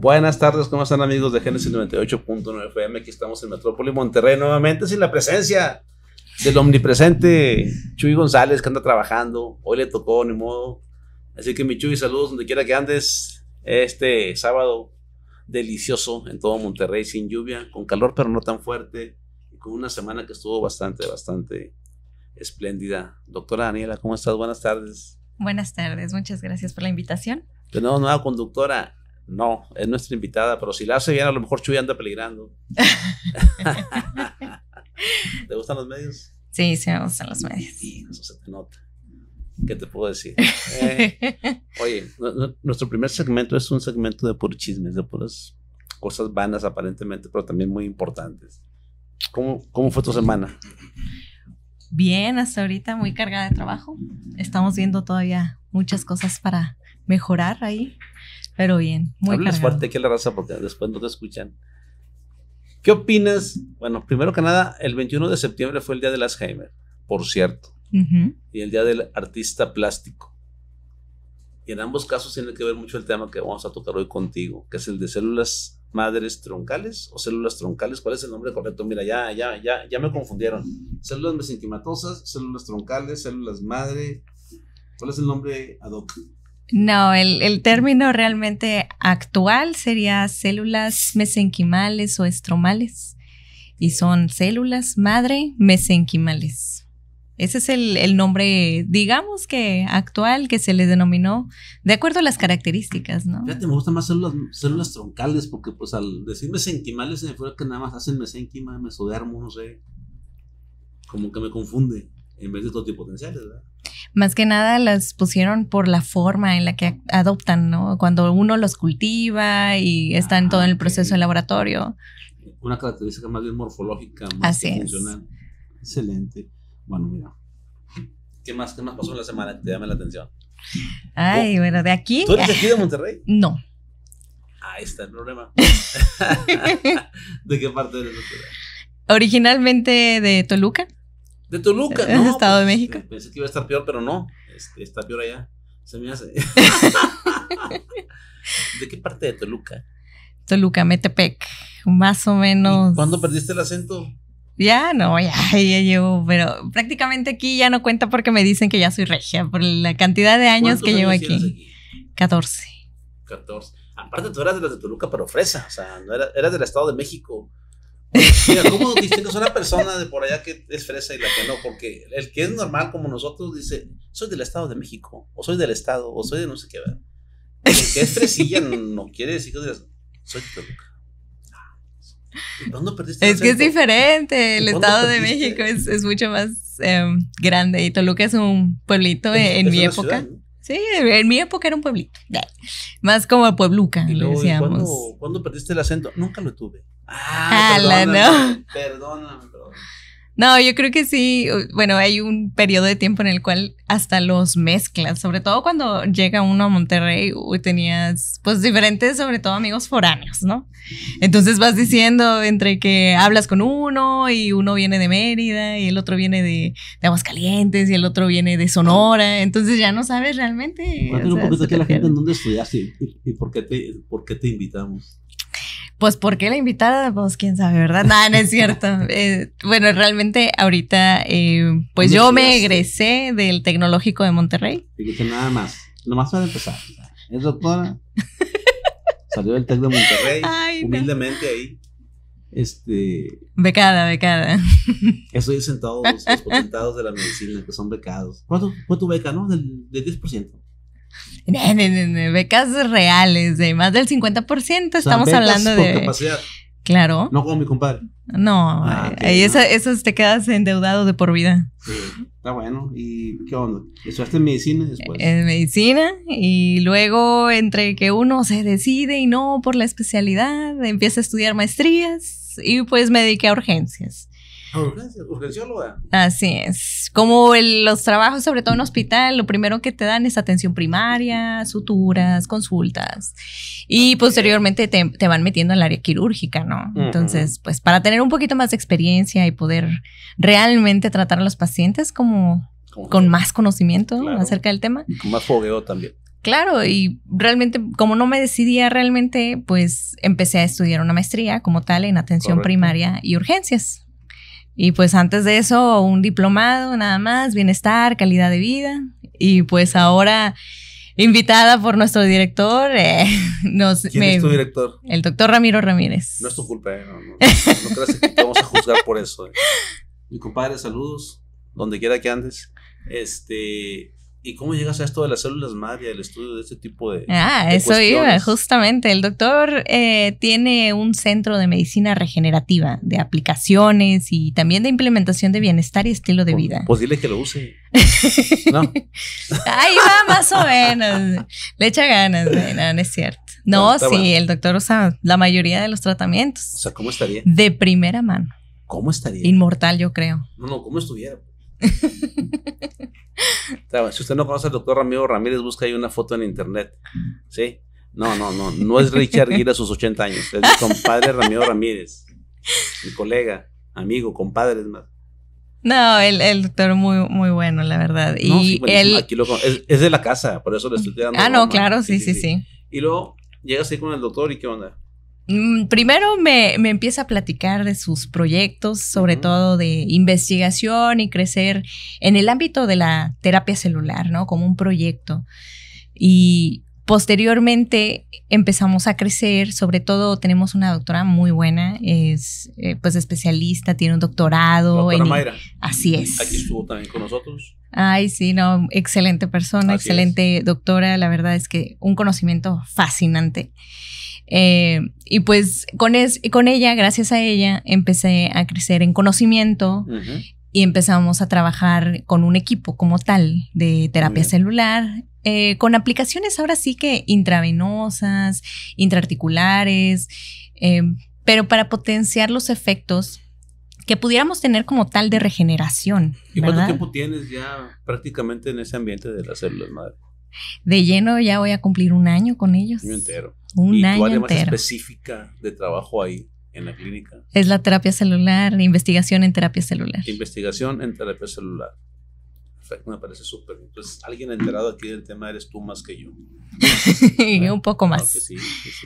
Buenas tardes, ¿cómo están amigos de Génesis 98.9 FM? Aquí estamos en Metrópoli, Monterrey, nuevamente sin la presencia del omnipresente Chuy González, que anda trabajando. Hoy le tocó, ni modo. Así que mi Chuy, saludos donde quiera que andes. Este sábado delicioso en todo Monterrey, sin lluvia, con calor pero no tan fuerte, y con una semana que estuvo bastante espléndida. Doctora Daniela, ¿cómo estás? Buenas tardes. Buenas tardes, muchas gracias por la invitación. Tenemos nueva conductora. No, es nuestra invitada, pero si la hace bien, a lo mejor Chuy anda peligrando. ¿Te gustan los medios? Sí, sí me gustan los medios. Sí, eso se te nota. ¿Qué te puedo decir? Oye, nuestro primer segmento es un segmento de puros chismes, de puras cosas vanas aparentemente, pero también muy importantes. ¿Cómo fue tu semana? Bien, hasta ahorita muy cargada de trabajo. Estamos viendo todavía muchas cosas para mejorar ahí, pero bien, muy Háblales cargado. fuerte aquí a la raza porque después no te escuchan. ¿Qué opinas? Bueno, primero que nada, el 21 de septiembre fue el día del Alzheimer, por cierto, y el día del artista plástico. Y en ambos casos tiene que ver mucho el tema que vamos a tocar hoy contigo, que es el de células madres troncales o células troncales. ¿Cuál es el nombre correcto? Mira, ya me confundieron. Células mesenquimatosas, células troncales, células madre. ¿Cuál es el nombre ad hoc? No, el término realmente actual sería células mesenquimales o estromales, y son células madre mesenquimales. Ese es el nombre, digamos que actual, que se le denominó de acuerdo a las características, ¿no? Fíjate, me gustan más células troncales, porque pues al decir mesenquimales se me fue que nada más hacen mesénquima, mesodermo, no sé, como que me confunde, en vez de totipotenciales, ¿verdad? Más que nada las pusieron por la forma en la que adoptan, ¿no? Cuando uno los cultiva y están todo en el proceso de laboratorio. Una característica más bien morfológica, más Así que es. funcional. Excelente. Bueno, mira. ¿Qué más pasó en la semana que te llame la atención? Ay, bueno, de aquí. ¿Tú eres de aquí de Monterrey? No. Ahí está el problema. ¿De qué parte eres, doctora? Originalmente de Toluca. De Toluca, ¿Es ¿no? Estado de México? Pensé que iba a estar peor, pero no. Está peor allá. Se me hace. ¿De qué parte de Toluca? Toluca, Metepec, más o menos. ¿Y cuándo perdiste el acento? Ya llevo, pero prácticamente aquí ya no cuenta porque me dicen que ya soy regia por la cantidad de años que llevo tienes aquí. 14. 14. Aparte tú eras de las de Toluca, pero fresa, o sea, no eras del Estado de México. Mira, ¿cómo distingues a una persona de por allá que es fresa y la que no? Porque el que es normal como nosotros dice, soy del Estado de México, o soy del Estado, o soy de no sé qué. El que es fresilla no quiere decir que soy de Toluca. ¿Cuándo perdiste el Es que es acento? diferente, el ¿Cuándo Estado de perdiste? México es mucho más grande, y Toluca es un puepueblito en Es mi una época. ciudad, ¿no? Sí, en mi época era un pueblito, más como Puebluca, Y le luego, decíamos. ¿cuándo perdiste el acento? Nunca lo tuve. Perdóname. No, yo creo que sí. Bueno, hay un periodo de tiempo en el cual hasta los mezclas, sobre todo cuando llega uno a Monterrey, tenías pues diferentes, sobre todo amigos foráneos, ¿no? Entonces vas diciendo entre que hablas con uno y uno viene de Mérida y el otro viene de Aguascalientes y el otro viene de Sonora, entonces ya no sabes realmente. Cuéntale un poquito aquí a la gente pierde. en dónde estudiaste y por qué te invitamos. Pues, ¿por qué la invitada? Pues, quién sabe, ¿verdad? Nada, no es cierto. Bueno, realmente ahorita, pues ¿Dónde yo me estudiaste? egresé del Tecnológico de Monterrey. Fíjate, nomás para empezar. Es doctora, salió del TEC de Monterrey, Ay, no. humildemente ahí. Becada. Eso dicen todos los potentados de la medicina, que son becados. ¿Cuánto fue tu beca, no? Del 10%. No, becas reales, de más del 50%. Estamos becas hablando por de. capacidad. Claro. No como mi compadre. No, Ok, ahí no. eso te quedas endeudado de por vida. Sí, está bueno. ¿Y qué onda? ¿Estudiaste en medicina después? En medicina, y luego entre que uno se decide y no por la especialidad, empieza a estudiar maestrías y pues me dediqué a urgencias. Urgencióloga. Así es. Como los trabajos, sobre todo en hospital, lo primero que te dan es atención primaria, suturas, consultas. Y posteriormente te van metiendo al área quirúrgica, ¿no? Entonces, pues para tener un poquito más de experiencia y poder realmente tratar a los pacientes como con más conocimiento, claro, acerca del tema. Y con más fogueo también. Claro, y realmente, como no me decidía realmente, pues empecé a estudiar una maestría como tal en atención primaria y urgencias. Y pues antes de eso, un diplomado nada más, bienestar, calidad de vida. Y pues ahora, invitada por nuestro director, ¿Quién es tu director? El doctor Ramiro Ramírez. No es tu culpa, no creas que te vamos a juzgar por eso. Mi compadre, saludos, donde quiera que andes. ¿Y cómo llegas a esto de las células madre, al estudio de este tipo de eso iba, justamente. El doctor tiene un centro de medicina regenerativa, de aplicaciones y también de implementación de bienestar y estilo de vida. Pues dile que lo use. No. Ahí va, más o menos. Le echa ganas, no es cierto. No, sí, bueno. El doctor usa la mayoría de los tratamientos. O sea, ¿cómo estaría? De primera mano. ¿Cómo estaría? Inmortal, yo creo. No, ¿cómo estuviera? Si usted no conoce al doctor Ramiro Ramírez, busca ahí una foto en internet. ¿Sí? No es Richard Gere a sus 80 años. Es mi compadre Ramiro Ramírez. Mi colega, amigo, compadre, es más. No, el doctor muy, muy bueno, la verdad. No, y sí, él aquí es de la casa, por eso le estoy dando. No, claro, sí. Y luego llegas ahí con el doctor y ¿qué onda? Primero me empieza a platicar de sus proyectos, sobre todo de investigación y crecer en el ámbito de la terapia celular, ¿no? Como un proyecto. Y posteriormente empezamos a crecer, sobre todo tenemos una doctora muy buena, es pues especialista, tiene un doctorado. Doctora Mayra. Así es. Aquí estuvo también con nosotros. Ay, sí, no, excelente persona, Así excelente es. Doctora, la verdad es que un conocimiento fascinante. Y pues con ella, gracias a ella, empecé a crecer en conocimiento y empezamos a trabajar con un equipo como tal de terapia celular, con aplicaciones ahora sí que intravenosas, intraarticulares, pero para potenciar los efectos que pudiéramos tener como tal de regeneración. ¿Y cuánto tiempo tienes ya prácticamente en ese ambiente de las células madre? De lleno ya voy a cumplir un año con ellos. Un año entero. Un año ¿Y tu área entero. más específica de trabajo ahí en la clínica? Es la terapia celular, investigación en terapia celular. Investigación en terapia celular. Perfecto, me parece súper. Entonces, alguien enterado aquí del tema eres tú más que yo. Un poco más. Sí.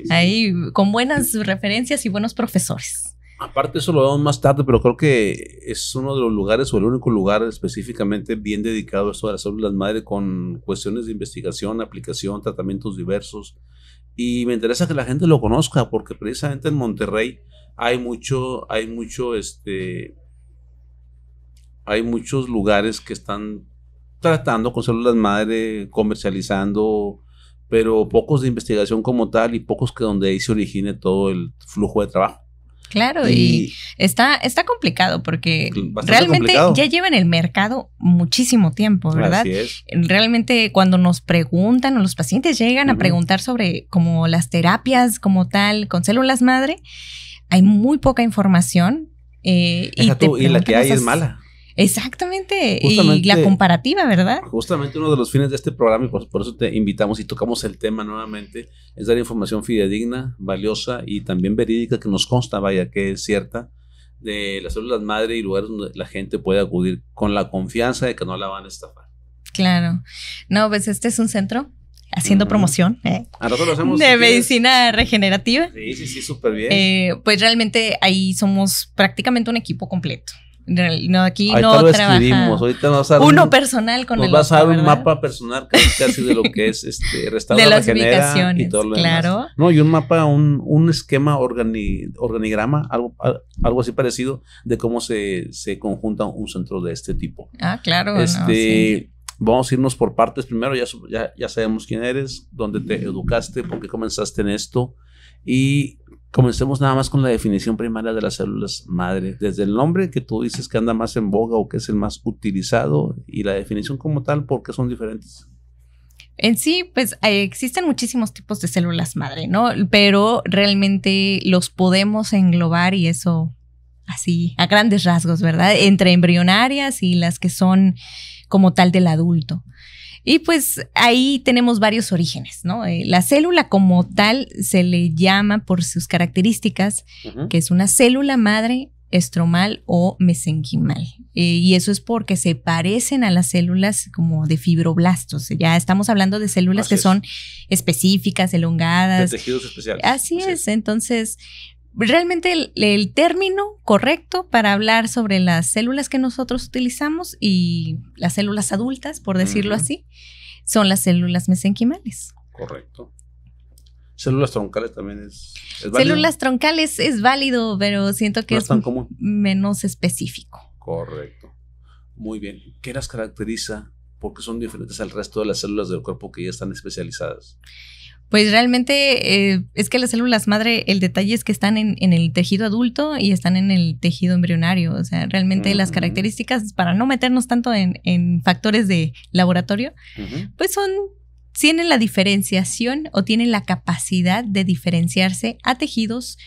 Ahí, con buenas referencias y buenos profesores. Aparte, eso lo vemos más tarde, pero creo que es uno de los lugares o el único lugar específicamente bien dedicado a esto de las células madre con cuestiones de investigación, aplicación, tratamientos diversos. Y me interesa que la gente lo conozca porque precisamente en Monterrey hay muchos lugares que están tratando con células madre, comercializando, pero pocos de investigación como tal y pocos que donde ahí se origine todo el flujo de trabajo. Claro, y está complicado porque realmente complicado. Ya lleva en el mercado muchísimo tiempo, ¿verdad? Así es. Realmente cuando nos preguntan o los pacientes llegan a preguntar sobre como las terapias como tal con células madre, hay muy poca información. Y la que hay es mala. Exactamente, y la comparativa, ¿verdad? Justamente uno de los fines de este programa, y por eso te invitamos y tocamos el tema nuevamente, es dar información fidedigna, valiosa y también verídica que nos consta, vaya, que es cierta, de las células madre y lugares donde la gente puede acudir con la confianza de que no la van a estafar. Claro. No, pues este es un centro haciendo promoción nosotros lo hacemos, de medicina regenerativa. Sí, súper bien. Pues realmente ahí somos prácticamente un equipo completo. No, aquí ahorita no lo trabaja ahorita nos vas a dar uno personal con nos el vas a dar un ¿verdad? mapa personal casi de lo que es Restaura, de las Regenera ubicaciones, y todo lo claro. demás. No, y un mapa, un esquema organigrama, algo así parecido de cómo se conjunta un centro de este tipo. Claro. Sí. Vamos a irnos por partes. Primero ya sabemos quién eres, dónde te educaste, por qué comenzaste en esto y comencemos nada más con la definición primaria de las células madre, desde el nombre que tú dices que anda más en boga o que es el más utilizado y la definición como tal, ¿por qué son diferentes? En sí, pues existen muchísimos tipos de células madre, ¿no? Pero realmente los podemos englobar y eso así a grandes rasgos, ¿verdad? Entre embrionarias y las que son como tal del adulto. Y pues ahí tenemos varios orígenes, ¿no? La célula como tal se le llama por sus características, que es una célula madre estromal o mesenquimal. Y eso es porque se parecen a las células como de fibroblastos. Ya estamos hablando de células que son específicas, elongadas. De tejidos especiales. Así es. Entonces, realmente el término correcto para hablar sobre las células que nosotros utilizamos y las células adultas, por decirlo así, son las células mesenquimales. Correcto. Células troncales también es válido. Células troncales es válido, pero siento que no es tan común. Menos específico. Correcto. Muy bien. ¿Qué las caracteriza? ¿Por qué son diferentes al resto de las células del cuerpo que ya están especializadas? Pues realmente es que las células madre, el detalle es que están en el tejido adulto y están en el tejido embrionario. O sea, realmente las características, para no meternos tanto en factores de laboratorio, pues tienen la diferenciación o tienen la capacidad de diferenciarse a tejidos,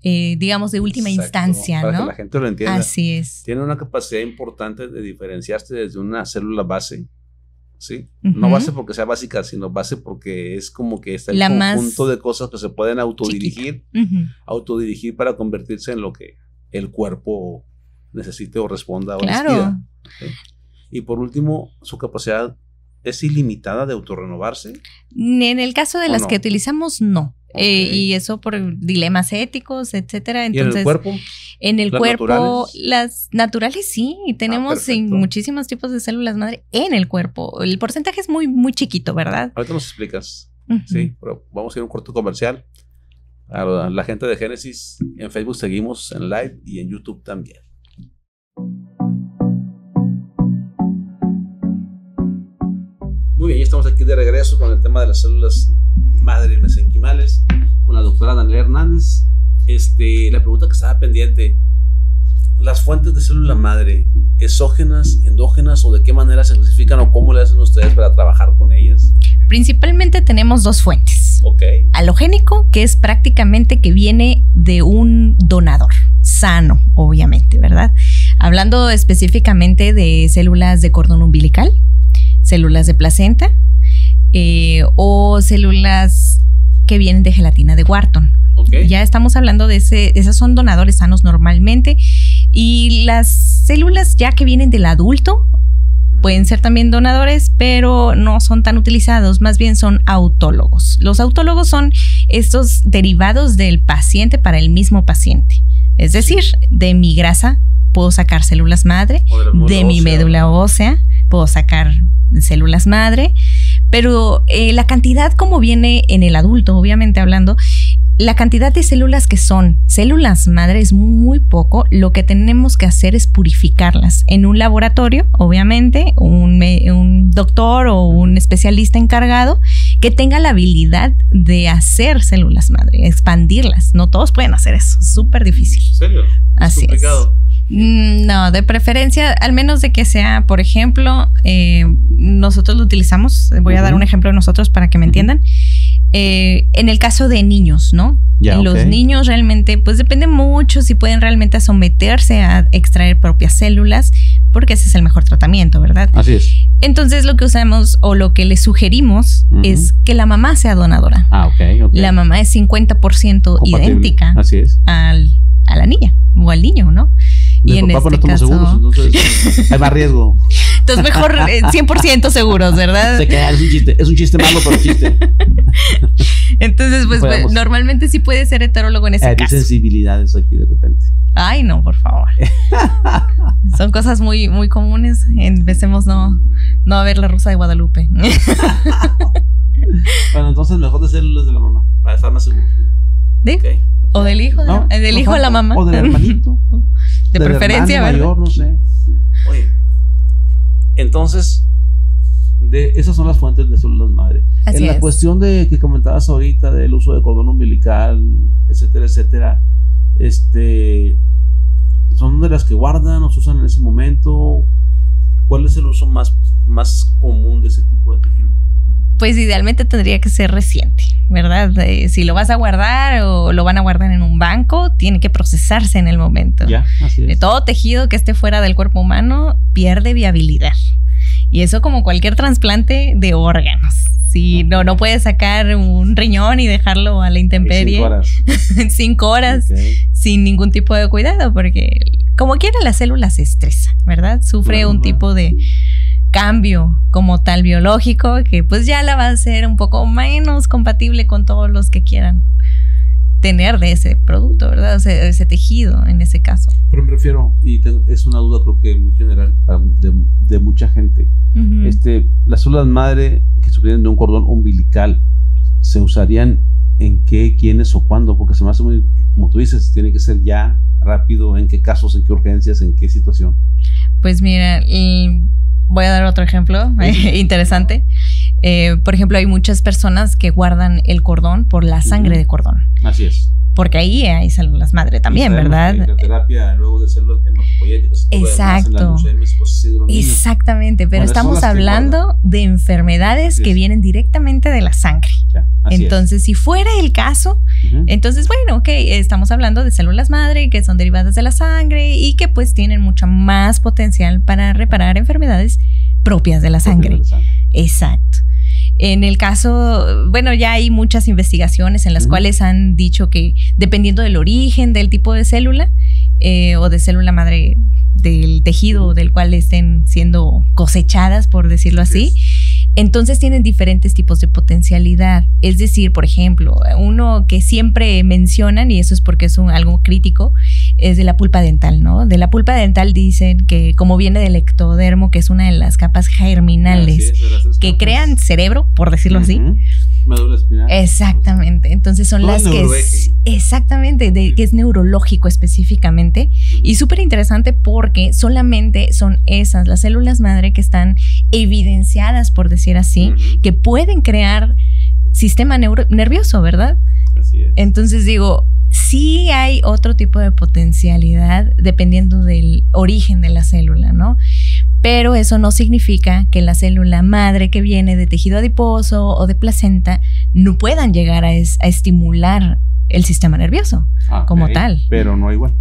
digamos, de última instancia, para ¿no? que la gente lo entienda. Así es. Tiene una capacidad importante de diferenciarse desde una célula base, ¿sí? No base porque sea básica, sino base porque es como que está el conjunto de cosas que se pueden autodirigir, autodirigir para convertirse en lo que el cuerpo necesite o responda o les pida. ¿Sí? Y por último, su capacidad ¿es ilimitada de autorrenovarse? En el caso de las que utilizamos, no. Y eso por dilemas éticos, etcétera. Entonces, ¿y en el cuerpo? En el cuerpo, las naturales sí. Tenemos muchísimos tipos de células madre en el cuerpo. El porcentaje es muy, muy chiquito, ¿verdad? Ahorita nos explicas. Sí, pero vamos a ir a un corto comercial. A la gente de Génesis, en Facebook seguimos en live y en YouTube también. Muy bien, ya estamos aquí de regreso con el tema de las células madre mesenquimales con la doctora Daniela Hernández. La pregunta que estaba pendiente, las fuentes de célula madre, exógenas, endógenas, o de qué manera se clasifican o cómo le hacen ustedes para trabajar con ellas. Principalmente tenemos dos fuentes. Alogénico, que es prácticamente que viene de un donador sano, obviamente, ¿verdad? Hablando específicamente de células de cordón umbilical, células de placenta o células que vienen de gelatina de Wharton. Ya estamos hablando de esos son donadores sanos normalmente, y las células ya que vienen del adulto pueden ser también donadores, pero no son tan utilizados, más bien son autólogos. Los autólogos son estos derivados del paciente para el mismo paciente. Es decir, de mi grasa puedo sacar células madre, de mi médula ósea puedo sacar células madre, pero la cantidad como viene en el adulto, obviamente hablando, la cantidad de células que son células madre es muy poco. Lo que tenemos que hacer es purificarlas en un laboratorio, obviamente, un doctor o un especialista encargado que tenga la habilidad de hacer células madre, expandirlas. No todos pueden hacer eso, es súper difícil. ¿En serio? ¿Es complicado? No, de preferencia, al menos de que sea, por ejemplo, nosotros lo utilizamos, voy a dar un ejemplo de nosotros para que me entiendan. En el caso de niños, ¿no? Los niños realmente, pues depende mucho si pueden realmente someterse a extraer propias células, porque ese es el mejor tratamiento, ¿verdad? Así es. Entonces lo que usamos o lo que les sugerimos es que la mamá sea donadora. La mamá es 50% idéntica. Así es. A la niña o al niño, ¿no? Y en este caso, seguros, entonces hay más riesgo. Entonces mejor 100% seguros, ¿verdad? Se queda, es un chiste malo, pero chiste. Entonces, pues normalmente sí puede ser heterólogo en ese caso. Hay sensibilidades aquí de repente. Ay, no, por favor. Son cosas muy, muy comunes. Empecemos no a ver La Rosa de Guadalupe. Bueno, entonces mejor de células de la mamá, para estar más seguro. O del hijo, del hijo a la mamá. O del hermanito. De preferencia, ¿verdad? Mayor, no sé. Oye, entonces, esas son las fuentes de células madre. En la cuestión de que comentabas ahorita del uso de cordón umbilical, etcétera, etcétera, ¿son de las que guardan o se usan en ese momento? ¿Cuál es el uso más común de ese tipo de tejido? Pues idealmente tendría que ser reciente, ¿verdad? Si lo vas a guardar o lo van a guardar en un banco, tiene que procesarse en el momento. Así es. Todo tejido que esté fuera del cuerpo humano pierde viabilidad. Y eso como cualquier trasplante de órganos. Si no puedes sacar un riñón y dejarlo a la intemperie 5 horas sin ningún tipo de cuidado, porque como quiera la célula se estresa, ¿verdad? Sufre un tipo de cambio como tal biológico que pues ya la va a hacer un poco menos compatible con todos los que quieran tener de ese producto, ¿verdad? O sea, ese tejido en ese caso. Pero me refiero, y es una duda creo que muy general de mucha gente. Las células madre que se obtienen de un cordón umbilical, ¿se usarían en qué, quiénes o cuándo? Porque se me hace muy, como tú dices, tiene que ser ya, rápido, en qué casos, en qué urgencias, en qué situación. Pues mira, voy a dar otro ejemplo interesante. Por ejemplo, hay muchas personas que guardan el cordón por la sangre de cordón. Así es. Porque ahí hay células madre también, ¿verdad? La terapia luego de células hematopoyéticas. Exacto. Exactamente, pero estamos hablando de enfermedades que vienen directamente de la sangre. Entonces, si fuera el caso, entonces, bueno, ok, estamos hablando de células madre que son derivadas de la sangre y que pues tienen mucho más potencial para reparar enfermedades propias de la sangre. Exacto. En el caso, bueno, ya hay muchas investigaciones en las cuales han dicho que dependiendo del origen del tipo de célula o de célula madre del tejido del cual estén siendo cosechadas, por decirlo así, entonces tienen diferentes tipos de potencialidad. Es decir, por ejemplo, uno que siempre mencionan, y eso es porque es algo crítico, es de la pulpa dental, ¿no? De la pulpa dental dicen que como viene del ectodermo, que es una de las capas germinales que crean cerebro, por decirlo así. Médula espinal. Exactamente. Entonces son las que exactamente, que es neurológico específicamente. Y súper interesante porque solamente son esas, las células madre que están evidenciadas, por decir así, que pueden crear sistema nervioso, ¿verdad? Así es. Entonces digo, sí hay otro tipo de potencialidad dependiendo del origen de la célula, ¿no? Pero eso no significa que la célula madre que viene de tejido adiposo o de placenta no puedan llegar a estimular el sistema nervioso como tal. Pero no igual.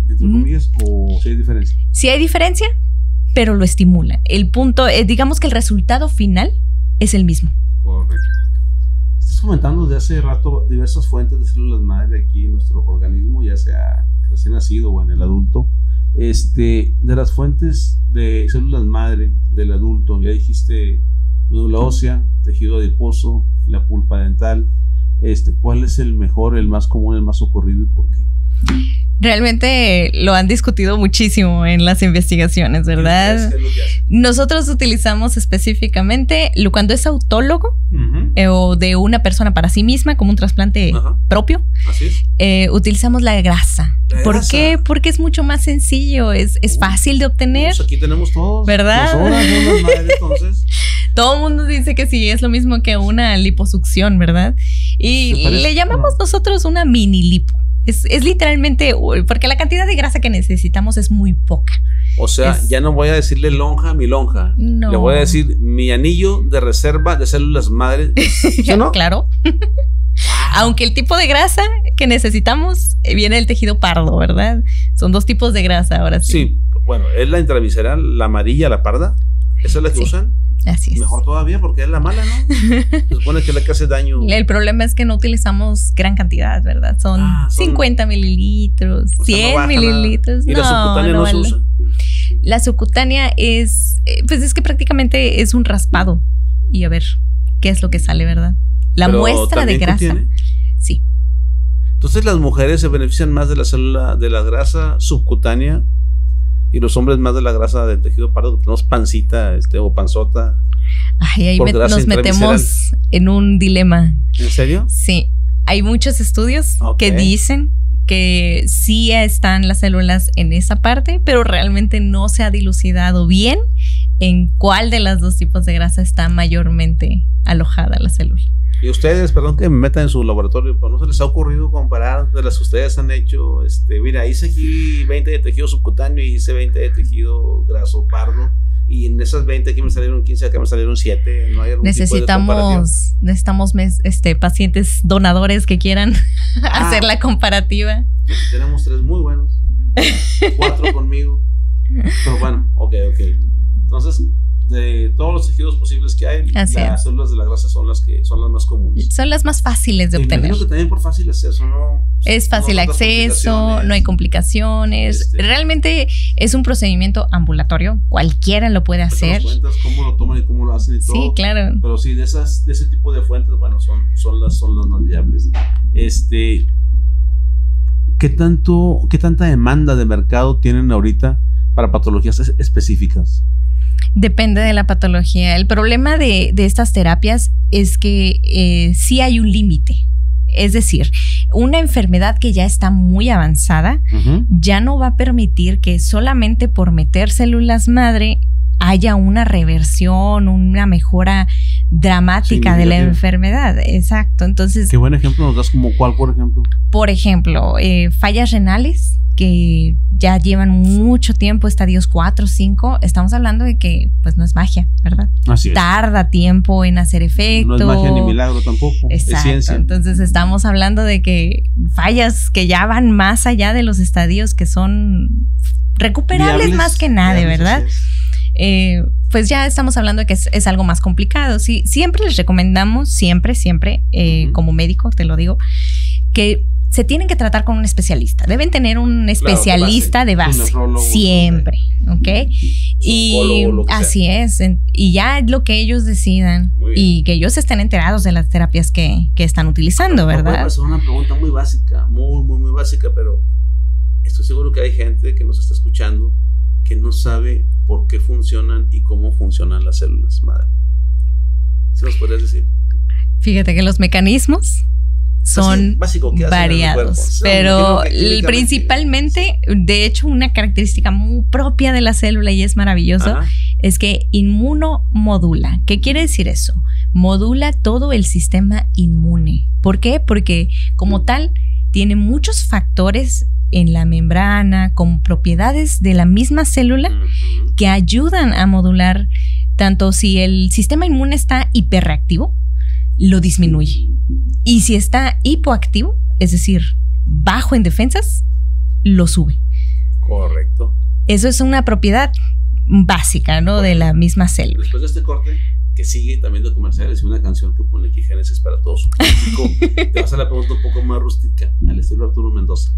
¿Entre comillas o si hay diferencia? Sí hay diferencia, pero lo estimula. El punto, digamos que el resultado final es el mismo. Correcto. Estás comentando desde hace rato diversas fuentes de células madre aquí en nuestro organismo, ya sea recién nacido o en el adulto. De las fuentes de células madre del adulto, ya dijiste médula ósea, tejido adiposo, la pulpa dental. ¿Cuál es el mejor, el más común, el más socorrido y por qué? Realmente lo han discutido muchísimo en las investigaciones, ¿verdad? Nosotros utilizamos específicamente cuando es autólogo o de una persona para sí misma, como un trasplante propio. Así es. Utilizamos la grasa. ¿Por qué? Porque es mucho más sencillo, es fácil de obtener. Pues aquí tenemos todos. ¿Verdad? Entonces. Todo el mundo dice que sí, es lo mismo que una liposucción, ¿verdad? Y le llamamos nosotros una mini lipo. Es literalmente, porque la cantidad de grasa que necesitamos es muy poca. O sea, ya no voy a decirle lonja a mi lonja. No. Le voy a decir mi anillo de reserva de células madre. ¿Sí o no? Claro. Aunque el tipo de grasa que necesitamos viene del tejido pardo, ¿verdad? Son dos tipos de grasa ahora sí. Sí, bueno, es la intravisceral, la amarilla, la parda. ¿Esa es la que usan? Así es. Mejor todavía porque es la mala, ¿no? Se supone que es la que hace daño. El problema es que no utilizamos gran cantidad, ¿verdad? Son 50 mililitros, o sea, 100 mililitros. ¿Y la subcutánea no se usa? La subcutánea pues es que prácticamente es un raspado. Y a ver, ¿qué es lo que sale, verdad? La muestra de grasa. ¿Contiene? Sí. Entonces las mujeres se benefician más de la célula, de la grasa subcutánea, y los hombres más de la grasa del tejido pardo, que tenemos pancita o panzota. Ay, ahí nos metemos en un dilema. ¿En serio? Sí. Hay muchos estudios que dicen que sí están las células en esa parte, pero realmente no se ha dilucidado bien en cuál de los dos tipos de grasa está mayormente alojada la célula. Y ustedes, perdón que me meta en su laboratorio, pero ¿no se les ha ocurrido comparar de las que ustedes han hecho? Mira, hice aquí 20 de tejido subcutáneo y hice 20 de tejido graso pardo. Y en esas 20 aquí me salieron 15, acá me salieron 7. ¿No hay algún necesitamos pacientes donadores que quieran hacer la comparativa. Tenemos 3 muy buenos. 4 conmigo. Pero bueno, ok. Entonces, de todos los tejidos posibles que hay, las células de la grasa son las más comunes. Son las más fáciles de obtener. Imagino que también por fácil es eso, ¿no? Es fácil acceso, no hay complicaciones. Realmente es un procedimiento ambulatorio, cualquiera lo puede hacer. Cuentas cómo lo toman y cómo lo hacen y todo. Sí, claro. Pero sí, de ese tipo de fuentes, bueno, son las más viables. ¿Qué tanta demanda de mercado tienen ahorita para patologías específicas? Depende de la patología. El problema de estas terapias es que sí hay un límite. Es decir, una enfermedad que ya está muy avanzada ya no va a permitir que solamente por meter células madre haya una reversión, una mejora dramática de la enfermedad. Exacto. Entonces, qué buen ejemplo nos das, como cuál, por ejemplo. Por ejemplo, fallas renales que ya llevan mucho tiempo, estadios 4 o 5, estamos hablando de que pues no es magia, ¿verdad? Así es. Tarda tiempo en hacer efecto. No es magia ni milagro tampoco. Exacto. Es ciencia. Entonces estamos hablando de que fallas que ya van más allá de los estadios que son recuperables viables, más que nada, ¿verdad? Pues ya estamos hablando de que es algo más complicado. Sí, siempre les recomendamos, siempre, como médico te lo digo, que se tienen que tratar con un especialista. Deben tener un especialista de base. Siempre, ¿ok? Y así es. Y ya es lo que ellos decidan y que ellos estén enterados de las terapias que están utilizando, ¿verdad? Es una pregunta muy básica, muy básica, pero estoy seguro que hay gente que nos está escuchando que no sabe por qué funcionan y cómo funcionan las células madre. ¿Se nos podrías decir? Fíjate que los mecanismos son básico, variados, pero principalmente, de hecho, una característica muy propia de la célula, y es maravilloso, es que inmunomodula. ¿Qué quiere decir eso? Modula todo el sistema inmune. ¿Por qué? Porque como tal tiene muchos factores en la membrana con propiedades de la misma célula que ayudan a modular, tanto si el sistema inmune está hiperreactivo, lo disminuye. Y si está hipoactivo, es decir, bajo en defensas, lo sube. Correcto. Eso es una propiedad básica, ¿no? De la misma célula. Después de este corte, que sigue también de comerciales y una canción que pone aquí Génesis para todo su público, te vas a la pregunta un poco más rústica, al estilo Arturo Mendoza.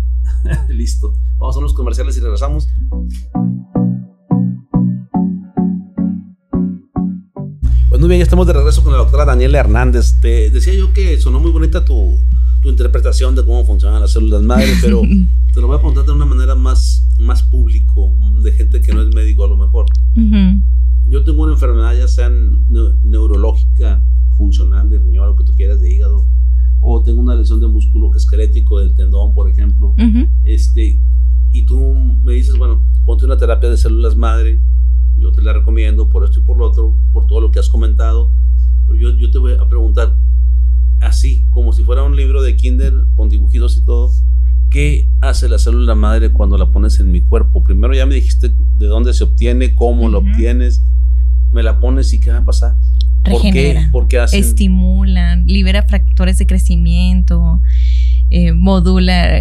Listo. Vamos a unos comerciales y regresamos. Pues muy bien, ya estamos de regreso con la doctora Daniela Hernández. Te decía yo que sonó muy bonita tu interpretación de cómo funcionan las células madre, pero te lo voy a preguntar de una manera más público, de gente que no es médico a lo mejor. Yo tengo una enfermedad, ya sea neurológica, funcional, de riñón, lo que tú quieras, de hígado, o tengo una lesión de músculo esquelético del tendón, por ejemplo, y tú me dices, bueno, ponte una terapia de células madre, yo te la recomiendo por esto y por lo otro, por todo lo que has comentado, pero yo te voy a preguntar, así, como si fuera un libro de kinder, con dibujitos y todo, ¿qué hace la célula madre cuando la pones en mi cuerpo? Primero ya me dijiste de dónde se obtiene, cómo lo obtienes, me la pones y ¿qué va a pasar? Regenera, ¿Por qué hacen? Estimulan, libera factores de crecimiento, modula,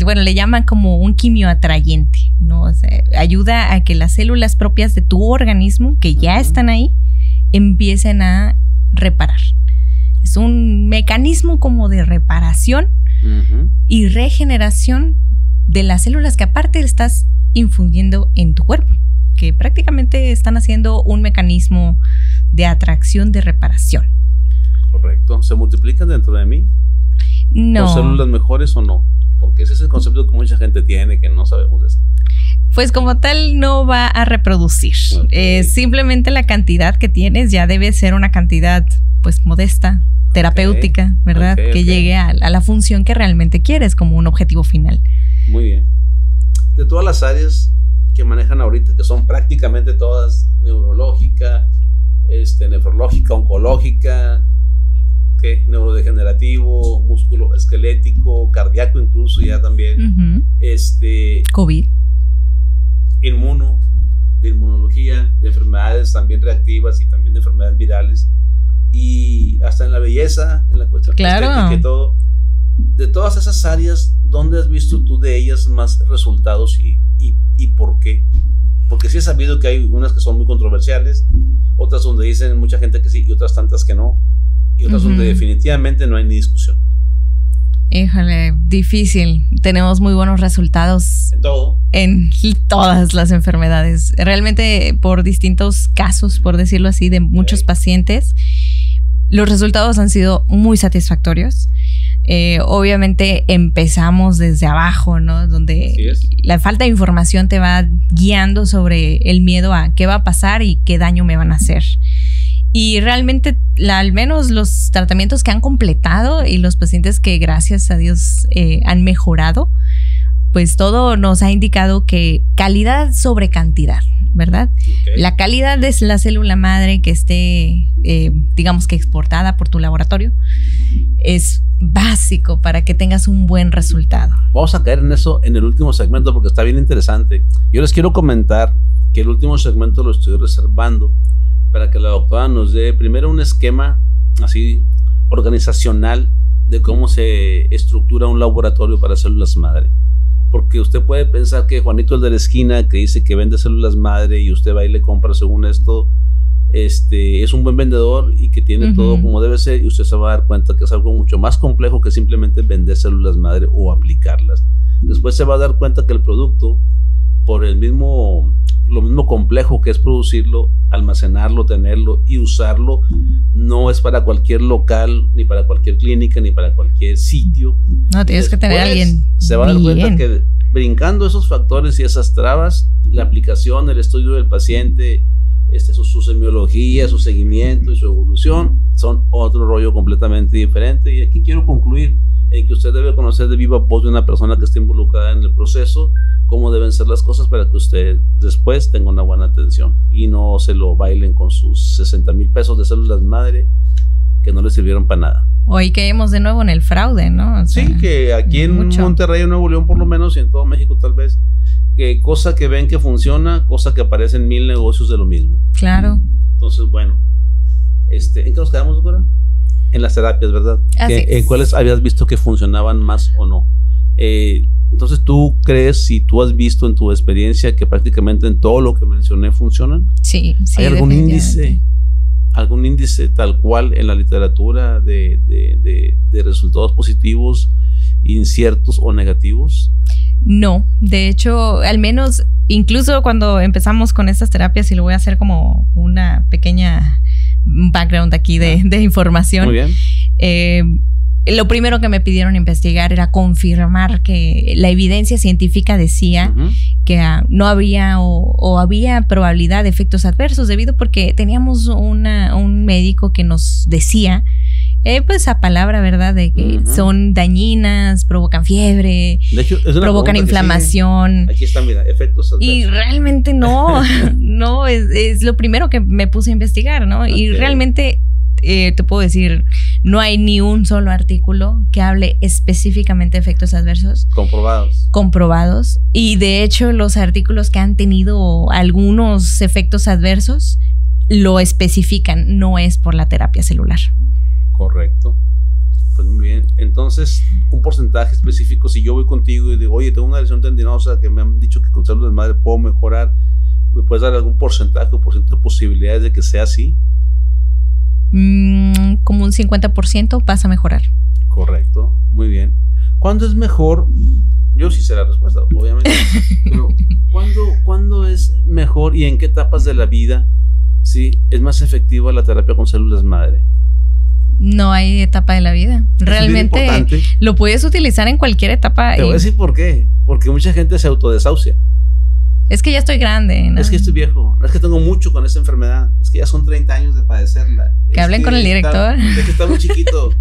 bueno, le llaman como un quimioatrayente, ¿no? O sea, ayuda a que las células propias de tu organismo, que ya están ahí, empiecen a reparar. Es un mecanismo como de reparación y regeneración de las células que aparte estás infundiendo en tu cuerpo, que prácticamente están haciendo un mecanismo de atracción, de reparación. Correcto. ¿Se multiplican dentro de mí? No. ¿Son células mejores o no? Porque ese es el concepto que mucha gente tiene, que no sabemos de esto. Pues como tal no va a reproducir. Simplemente la cantidad que tienes ya debe ser una cantidad pues modesta, terapéutica, ¿verdad? Que llegue a la función que realmente quieres como un objetivo final. Muy bien. De todas las áreas que manejan ahorita, que son prácticamente todas, neurológica, nefrológica, oncológica, neurodegenerativo, músculo esquelético, cardíaco incluso ya también, COVID, de inmunología, de enfermedades también reactivas y también de enfermedades virales, y hasta en la belleza, en la cuestión estética y todo. De todas esas áreas, ¿dónde has visto tú de ellas más resultados y por qué? Porque sí he sabido que hay unas que son muy controversiales, otras donde dicen mucha gente que sí y otras tantas que no, y otras donde definitivamente no hay ni discusión. Híjole, difícil. Tenemos muy buenos resultados en todo. En todas las enfermedades. Realmente por distintos casos, por decirlo así, de muchos pacientes, los resultados han sido muy satisfactorios. Obviamente empezamos desde abajo, ¿no? Donde la falta de información te va guiando sobre el miedo a qué va a pasar y qué daño me van a hacer. Y realmente, al menos los tratamientos que han completado y los pacientes que gracias a Dios han mejorado, pues todo nos ha indicado que calidad sobre cantidad, ¿verdad? Okay. La calidad de la célula madre que esté, digamos que exportada por tu laboratorio, es básico para que tengas un buen resultado. Vamos a caer en eso en el último segmento porque está bien interesante. Yo les quiero comentar que el último segmento lo estoy reservando para que la doctora nos dé primero un esquema así organizacional de cómo se estructura un laboratorio para células madre. Porque usted puede pensar que Juanito el de la esquina que dice que vende células madre y usted va y le compra según esto, es un buen vendedor y que tiene todo como debe ser, y usted se va a dar cuenta que es algo mucho más complejo que simplemente vender células madre o aplicarlas. Después se va a dar cuenta que el producto, por lo mismo complejo que es producirlo, almacenarlo, tenerlo y usarlo, no es para cualquier local, ni para cualquier clínica, ni para cualquier sitio. No, tienes que tener a alguien. Se va a dar cuenta que brincando esos factores y esas trabas, la aplicación, el estudio del paciente, su semiología, su seguimiento y su evolución son otro rollo completamente diferente. Y aquí quiero concluir en que usted debe conocer de viva voz de una persona que esté involucrada en el proceso cómo deben ser las cosas para que usted después tenga una buena atención y no se lo bailen con sus 60,000 pesos de células madre que no le sirvieron para nada. Hoy caemos de nuevo en el fraude, ¿no? O sea, sí, que aquí en Monterrey, en Nuevo León por lo menos, y en todo México tal vez, que cosa que ven que funciona, cosa que aparecen 1000 negocios de lo mismo. Claro. Entonces, bueno, ¿en qué nos quedamos, doctora? En las terapias, ¿verdad? ¿En cuáles habías visto que funcionaban más o no? Entonces, ¿tú crees, si tú has visto en tu experiencia que prácticamente en todo lo que mencioné funcionan? Sí, sí. ¿Hay algún índice tal cual en la literatura de resultados positivos, inciertos o negativos? No, de hecho, al menos incluso cuando empezamos con estas terapias, y lo voy a hacer como una pequeña background aquí de información. Muy bien. Lo primero que me pidieron investigar era confirmar que la evidencia científica decía que no había o había probabilidad de efectos adversos, debido porque teníamos un médico que nos decía, pues a palabra, ¿verdad? De que son dañinas, provocan fiebre, de hecho, provocan inflamación. Aquí está, mira, efectos adversos. Y realmente no, es lo primero que me puse a investigar, ¿no? Okay. Y realmente te puedo decir, no hay ni un solo artículo que hable específicamente de efectos adversos. Comprobados. Y de hecho, los artículos que han tenido algunos efectos adversos lo especifican, no es por la terapia celular. Correcto. Pues muy bien. Entonces, un porcentaje específico, si yo voy contigo y digo, oye, tengo una lesión tendinosa que me han dicho que con células madre puedo mejorar, ¿me puedes dar algún porcentaje o porcentaje de posibilidades de que sea así? Como un 50% vas a mejorar. Correcto, muy bien. ¿Cuándo es mejor? Yo sí sé la respuesta, obviamente. Pero ¿cuándo es mejor y en qué etapas de la vida es más efectiva la terapia con células madre? No hay etapa de la vida. Realmente lo puedes utilizar en cualquier etapa. Te voy a decir por qué. Porque mucha gente se autodesahucia. Es que ya estoy grande, ¿no? Es que estoy viejo. Es que tengo mucho con esa enfermedad. Es que ya son 30 años de padecerla. Que hablen con el director. Es que está muy chiquito.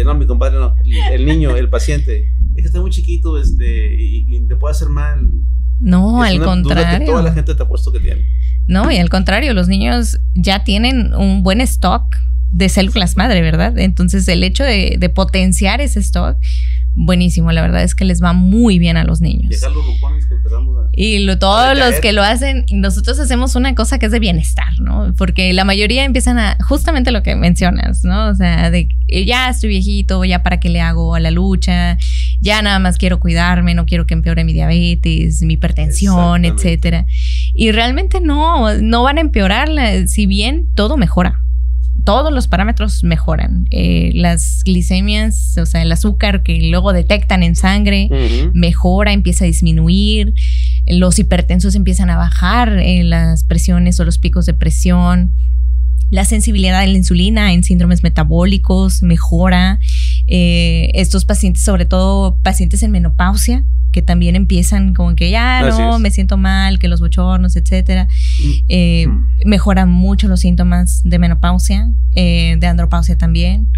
No, mi compadre no. El niño, el paciente. Es que está muy chiquito y te puede hacer mal. No, al contrario. Duda que toda la gente te ha puesto que tiene. No, y al contrario, los niños ya tienen un buen stock de células madre, ¿verdad? Entonces el hecho de potenciar ese stock, buenísimo, la verdad es que les va muy bien a los niños. Dejar los cupones que empezamos todos los que lo hacen, nosotros hacemos una cosa que es de bienestar, ¿no? Porque la mayoría empiezan a, justamente lo que mencionas, ¿no? O sea, de ya estoy viejito, ya para qué le hago a la lucha, ya nada más quiero cuidarme, no quiero que empeore mi diabetes, mi hipertensión, etcétera. Y realmente no van a empeorarla, si bien todo mejora. todos los parámetros mejoran. Las glicemias, o sea, el azúcar que luego detectan en sangre, mejora, empieza a disminuir. Los hipertensos empiezan a bajar las presiones o los picos de presión. La sensibilidad a la insulina en síndromes metabólicos mejora. Estos pacientes, sobre todo pacientes en menopausia, que también empiezan como que ya no, me siento mal, que los bochornos, etcétera. Mejoran mucho los síntomas de menopausia, de andropausia también.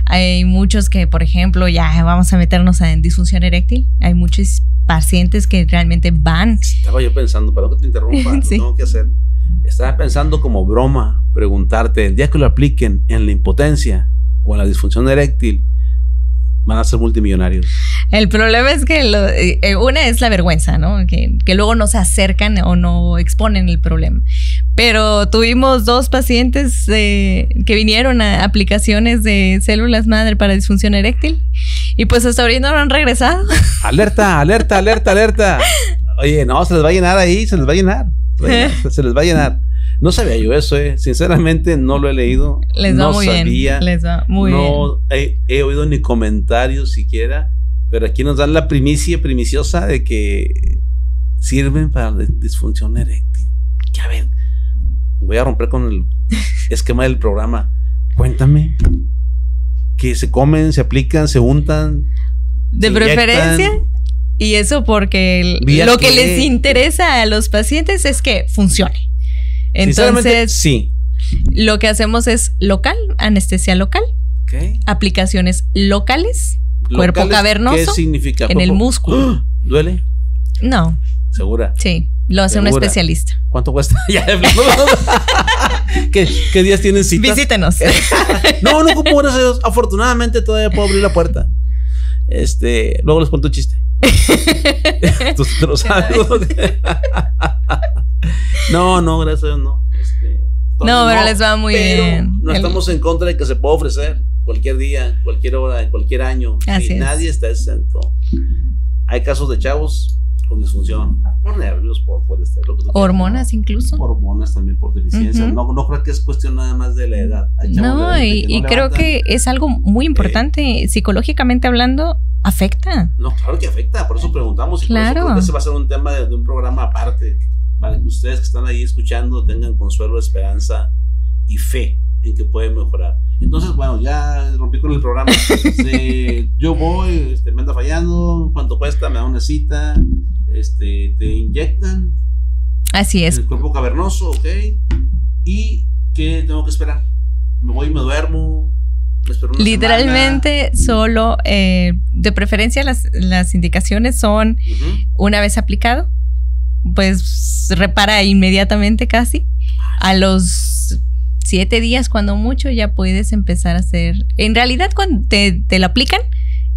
Hay muchos que, por ejemplo, ya vamos a meternos en disfunción eréctil. Hay muchos pacientes que realmente van. Estaba yo pensando, para que te interrumpa, lo tengo que hacer. Estaba pensando como broma, preguntarte, el día que lo apliquen en la impotencia o en la disfunción eréctil, van a ser multimillonarios. El problema es que una es la vergüenza, ¿no? Que luego no se acercan o no exponen el problema. Pero tuvimos 2 pacientes que vinieron a aplicaciones de células madre para disfunción eréctil y pues hasta ahorita no han regresado. ¡Alerta, alerta, alerta, alerta! Oye, no, se les va a llenar ahí, se les va a llenar. Se les va a llenar. No sabía yo eso, sinceramente no lo he leído. Les va muy bien. Les va muy bien. No he oído ni comentarios siquiera, pero aquí nos dan la primiciosa de que sirven para la disfunción eréctil. Que a ver, voy a romper con el esquema del programa. Cuéntame, que se comen, se aplican, se untan. De preferencia. Y eso porque lo que les interesa a los pacientes es que funcione. Entonces, sí. Lo que hacemos es local, anestesia local, aplicaciones locales, cuerpo cavernoso. ¿Qué significa? En el músculo. ¿Duele? No. ¿Segura? Sí, lo hace un especialista. ¿Cuánto cuesta? ¿Qué días tienen citas? Visítenos. No, como gracias a Dios. Afortunadamente todavía puedo abrir la puerta. Luego les cuento un chiste. Tú te lo sabes. No, gracias a Dios no. No, pero les va muy bien. No estamos en contra de que se pueda ofrecer cualquier día, cualquier hora, en cualquier año. Así es. Nadie está exento. Hay casos de chavos con disfunción, por nervios, por lo que hormonas incluso. Hormonas también por deficiencia. No creo que es cuestión nada más de la edad. No, y creo que es algo muy importante. Psicológicamente hablando, afecta. No, claro que afecta. Por eso preguntamos. Y claro. Por eso creo que ese va a ser un tema de un programa aparte, para que ustedes que están ahí escuchando tengan consuelo, esperanza y fe en que pueden mejorar. Entonces, bueno, ya rompí con el programa. Yo voy, me anda fallando, ¿cuánto cuesta? Me da una cita, te inyectan. Así es. En el cuerpo cavernoso, ¿ok? ¿Y qué tengo que esperar? ¿Me voy y me duermo? ¿Me espero una literalmente semana? Solo, de preferencia las indicaciones son una vez aplicado, pues repara inmediatamente casi. A los 7 días, cuando mucho, ya puedes empezar a hacer. En realidad, cuando te lo aplican,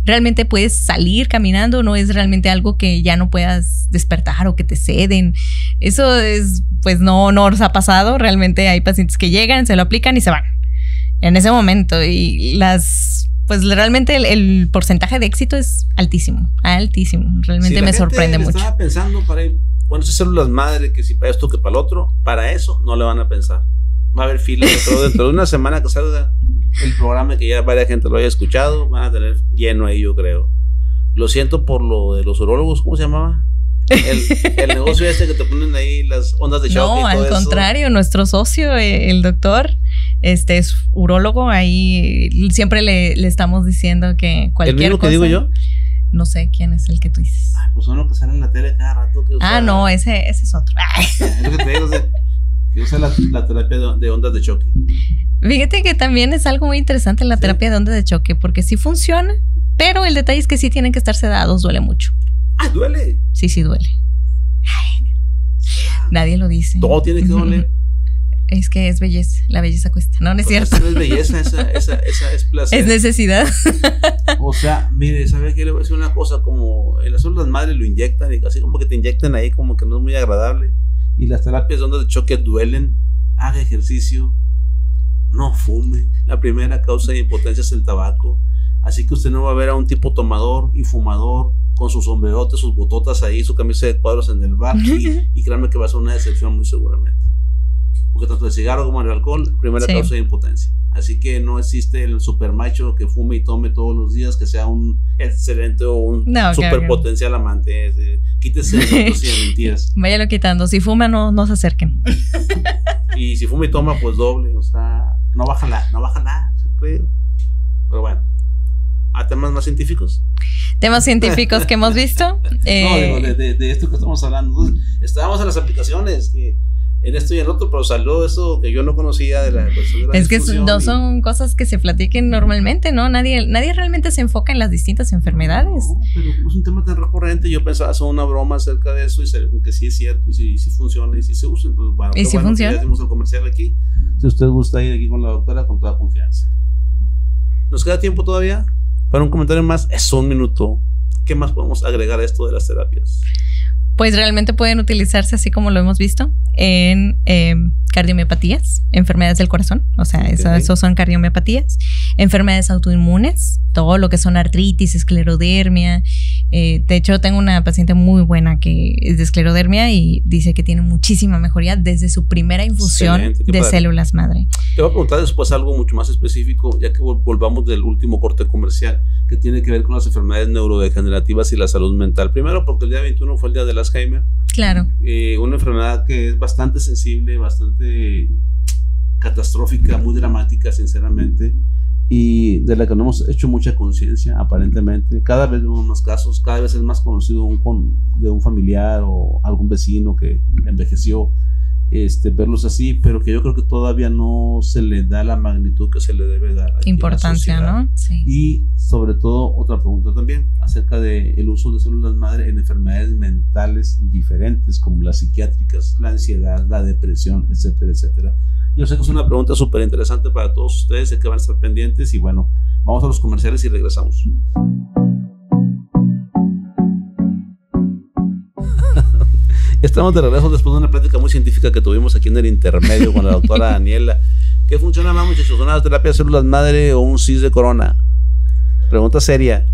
realmente puedes salir caminando. No es realmente algo que ya no puedas despertar o que te ceden. Eso es, pues no nos ha pasado. Realmente hay pacientes que llegan, se lo aplican y se van en ese momento. Y pues realmente el porcentaje de éxito es altísimo. Realmente me sorprende mucho. Estaba pensando esas células madre, que si para esto que para el otro, para eso no le van a pensar. Va a haber filas, pero dentro de una semana que salga el programa, que ya varias gente lo haya escuchado, van a tener lleno ahí, yo creo. Lo siento por lo de los urólogos, ¿cómo se llamaba? El negocio que te ponen ahí las ondas de choque. No, al contrario, nuestro socio, el doctor, es urólogo. Ahí siempre le estamos diciendo que cualquier cosa. ¿El mismo que digo yo? No sé quién es el que tú dices. Pues uno que sale en la tele cada rato. No, ese es otro. Es lo que te digo, que usa la terapia de ondas de choque. Fíjate que también es algo muy interesante la terapia de ondas de choque, porque sí funciona, pero el detalle es que sí tienen que estar sedados, duele mucho. ¿Duele? Sí, duele. Nadie lo dice. Todo tiene que doler. Es que es belleza, la belleza cuesta. No es cierto. No es belleza, esa es placer. Es necesidad. O sea, mire, ¿sabe qué? Le voy a decir una cosa, como en las células madres lo inyectan y así como que te inyectan ahí, como que no es muy agradable. Y las terapias de ondas de choque duelen. Haga ejercicio, no fume. La primera causa de impotencia es el tabaco. Así que usted no va a ver a un tipo tomador y fumador con sus sombrerotes, sus bototas ahí, su camisa de cuadros en el bar. Y créanme que va a ser una decepción muy seguramente. Porque tanto el cigarro como el alcohol, primera causa de impotencia. Así que no existe el super macho que fume y tome todos los días, que sea un excelente o un super potencial amante. Quítese de mitos y de mentiras. Váyalo quitando. Si fuma, no se acerquen. Y si fuma y toma, pues doble. O sea, no baja nada. Pero bueno. ¿A temas más científicos? Temas científicos que hemos visto. No, digo, de esto que estamos hablando. Entonces, estábamos en las aplicaciones, que en esto y en otro, pero salió eso que yo no conocía de la cuestión de la Es que no son cosas que se platiquen normalmente, ¿no? Nadie realmente se enfoca en las distintas enfermedades. No, pero como es un tema tan recurrente, yo pensaba hacer una broma acerca de eso y que sí es cierto, y si funciona, y si se usa. Entonces, bueno, ¿y si funciona? Ya hicimos el comercial aquí. Si usted gusta ir aquí con la doctora, con toda confianza. ¿Nos queda tiempo todavía? Para un comentario más, es 1 minuto. ¿Qué más podemos agregar a esto de las terapias? Pues realmente pueden utilizarse, así como lo hemos visto, en cardiomiopatías, enfermedades del corazón. O sea, eso son cardiomiopatías, enfermedades autoinmunes, todo lo que son artritis, esclerodermia. De hecho, tengo una paciente muy buena que es de esclerodermia y dice que tiene muchísima mejoría desde su primera infusión de células madre. Te voy a preguntar después algo mucho más específico, ya que volvamos del último corte comercial, que tiene que ver con las enfermedades neurodegenerativas y la salud mental. Primero, porque el día 21 fue el día de Alzheimer. Claro. Una enfermedad que es bastante sensible, bastante catastrófica, muy dramática, sinceramente, y de la que no hemos hecho mucha conciencia, aparentemente. Cada vez vemos más casos, cada vez es más conocido de un familiar o algún vecino que envejeció, verlos así, pero que yo creo que todavía no se le da la magnitud que se le debe dar. Importancia, ¿no? Sí. Y sobre todo, otra pregunta también acerca del uso de células madre en enfermedades mentales diferentes, como las psiquiátricas, la ansiedad, la depresión, etcétera, etcétera. Yo sé que es una pregunta súper interesante para todos ustedes, sé que van a estar pendientes, y bueno, vamos a los comerciales y regresamos. Estamos de regreso después de una plática muy científica que tuvimos aquí en el intermedio con la doctora Daniela. ¿Qué funciona más, muchachos? ¿Una terapia de células madre o un CIS de corona? Pregunta seria.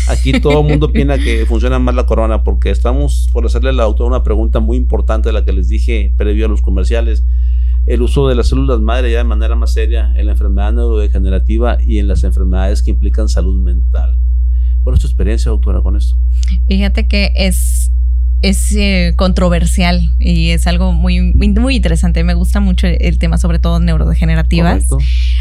Aquí todo el mundo opina que funciona más la corona, porque estamos por hacerle a la doctora una pregunta muy importante, la que les dije previo a los comerciales. El uso de las células madre ya de manera más seria en la enfermedad neurodegenerativa y en las enfermedades que implican salud mental. ¿Cuál es tu experiencia, doctora, con esto? Fíjate que es controversial y es algo muy interesante. Me gusta mucho el tema, sobre todo neurodegenerativas. Correcto.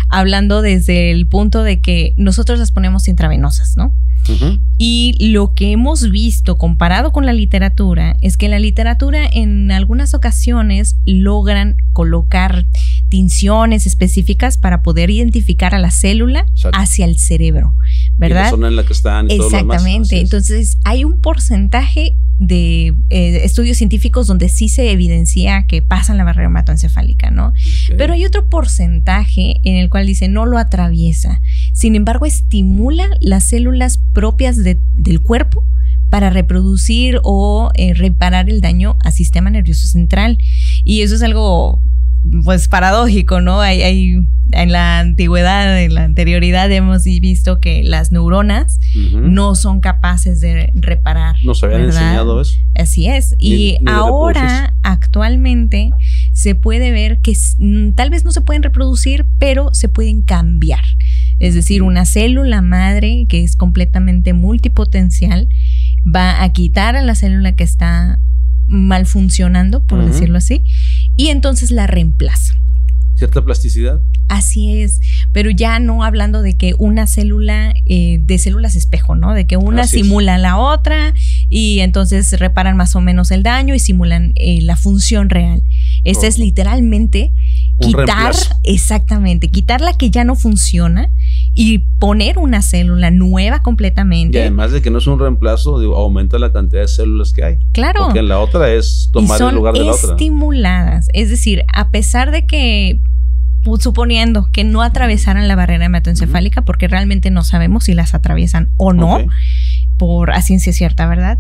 Hablando desde el punto de que nosotros las ponemos intravenosas, ¿no? Uh-huh. Y lo que hemos visto comparado con la literatura es que la literatura en algunas ocasiones logran colocar tinciones específicas para poder identificar a la célula hacia el cerebro, ¿verdad? Y la zona en la que están y exactamente. Todo lo demás. Entonces hay un porcentaje de estudios científicos donde sí se evidencia que pasan la barrera hematoencefálica, ¿no? Okay. Pero hay otro porcentaje en el cual dice no lo atraviesa. Sin embargo, estimula las células propias del cuerpo para reproducir o reparar el daño al sistema nervioso central. Y eso es algo pues paradójico, ¿no? Hay en la antigüedad, en la anterioridad hemos visto que las neuronas no son capaces de reparar. Nos habían enseñado eso. Así es. Y ahora, actualmente, se puede ver que tal vez no se pueden reproducir, pero se pueden cambiar. Es decir, una célula madre que es completamente multipotencial va a quitar a la célula que está mal funcionando, por decirlo así, y entonces la reemplaza. ¿Cierta plasticidad? Así es, pero ya no hablando de que una célula, de células espejo, ¿no? De que una simula a la otra y entonces reparan más o menos el daño y simulan la función real. Esta es literalmente quitar, exactamente, quitar la que ya no funciona y poner una célula nueva completamente. Y además de que no es un reemplazo, aumenta la cantidad de células que hay. Claro. Porque en la otra es tomar el lugar de la otra. Son estimuladas, es decir, a pesar de que suponiendo que no atravesaran la barrera hematoencefálica, porque realmente no sabemos si las atraviesan o no, por a ciencia cierta, ¿verdad?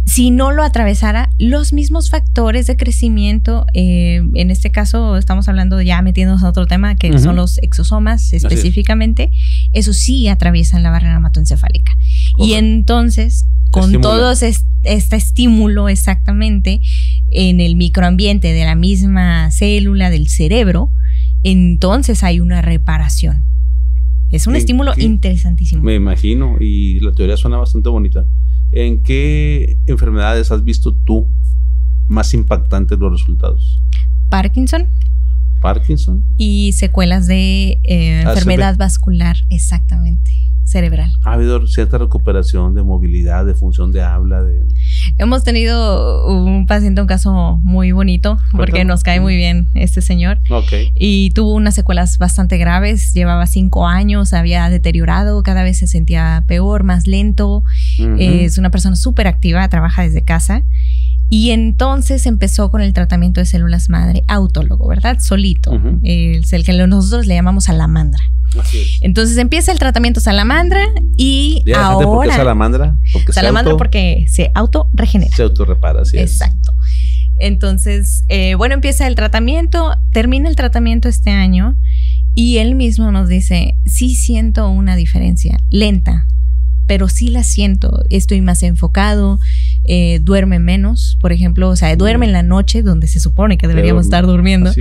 Si no lo atravesara, los mismos factores de crecimiento, en este caso estamos hablando ya metiéndonos a otro tema que son los exosomas específicamente, eso sí atraviesan la barrera hematoencefálica. Correcto. Y entonces, con todo este estímulo exactamente en el microambiente de la misma célula del cerebro, entonces hay una reparación. Es un estímulo interesantísimo. Me imagino, y la teoría suena bastante bonita. ¿En qué enfermedades has visto tú más impactantes los resultados? Parkinson y secuelas de enfermedad vascular, exactamente, cerebral. ¿Ha habido cierta recuperación de movilidad, de función de habla? Hemos tenido un paciente, un caso muy bonito, porque nos cae muy bien este señor. Okay. Y tuvo unas secuelas bastante graves, llevaba 5 años, había deteriorado, cada vez se sentía peor, más lento. Es una persona súper activa, trabaja desde casa. Y entonces empezó con el tratamiento de células madre, autólogo, ¿verdad? Solito. Es el que nosotros le llamamos salamandra. Así es. Entonces empieza el tratamiento salamandra y ahora... ¿Por qué salamandra? Porque se autorregenera. Se autorrepara, sí. Exacto. Entonces, bueno, empieza el tratamiento, termina el tratamiento este año y él mismo nos dice, sí siento una diferencia, lenta, pero sí la siento, estoy más enfocado, duerme menos, por ejemplo, o sea, duerme en la noche donde se supone que deberíamos estar durmiendo,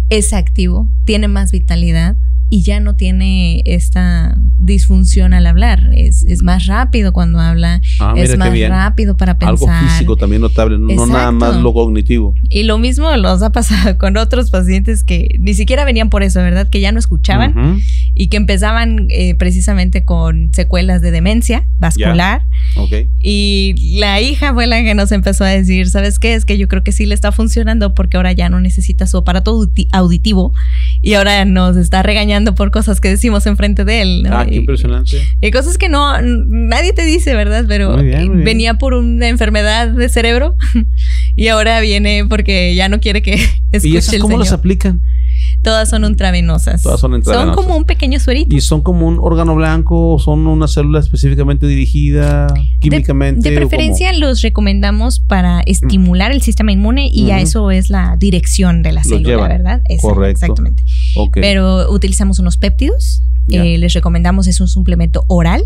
es activo, tiene más vitalidad y ya no tiene esta disfunción al hablar, es más rápido cuando habla, es más rápido para pensar. Algo físico también notable, no nada más lo cognitivo. Y lo mismo nos ha pasado con otros pacientes que ni siquiera venían por eso, ¿verdad? Que ya no escuchaban y que empezaban precisamente con secuelas de demencia vascular. Okay. Y la hija fue la que nos empezó a decir, ¿sabes qué? Es que yo creo que sí le está funcionando porque ahora ya no necesita su aparato auditivo y ahora nos está regañando por cosas que decimos enfrente de él, ¿no? Qué impresionante. Y cosas que nadie te dice, ¿verdad? Pero muy bien. Venía por una enfermedad de cerebro y ahora viene porque ya no quiere que escuche. ¿Y esas cómo las aplican? Todas son intravenosas. Son como un pequeño suerito. ¿Y son como un órgano blanco? ¿Son una célula específicamente dirigida químicamente? De preferencia los recomendamos para estimular el sistema inmune y a eso es la dirección de la célula, ¿verdad? Correcto. Exactamente. Okay. Pero utilizamos unos péptidos. Les recomendamos, es un suplemento oral.